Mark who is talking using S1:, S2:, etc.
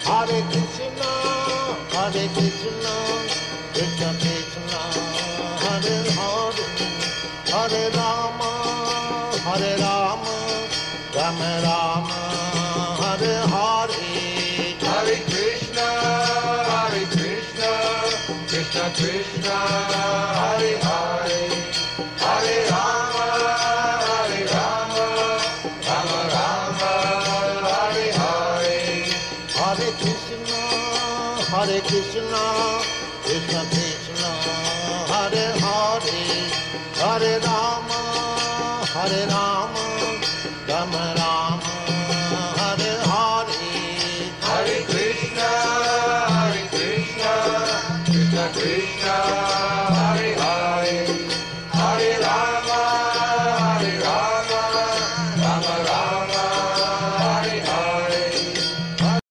S1: Hare Krishna, Krishna Krishna, Hare Hare, Hare Rama, Rama Rama, Hare Hare.
S2: Hare Krishna, Krishna Krishna, Hare Hare, Hare Rama, Rama Rama, Hare Hare.
S1: Hare Krishna, Krishna Krishna, Hare Hare, Hare Rama, Rama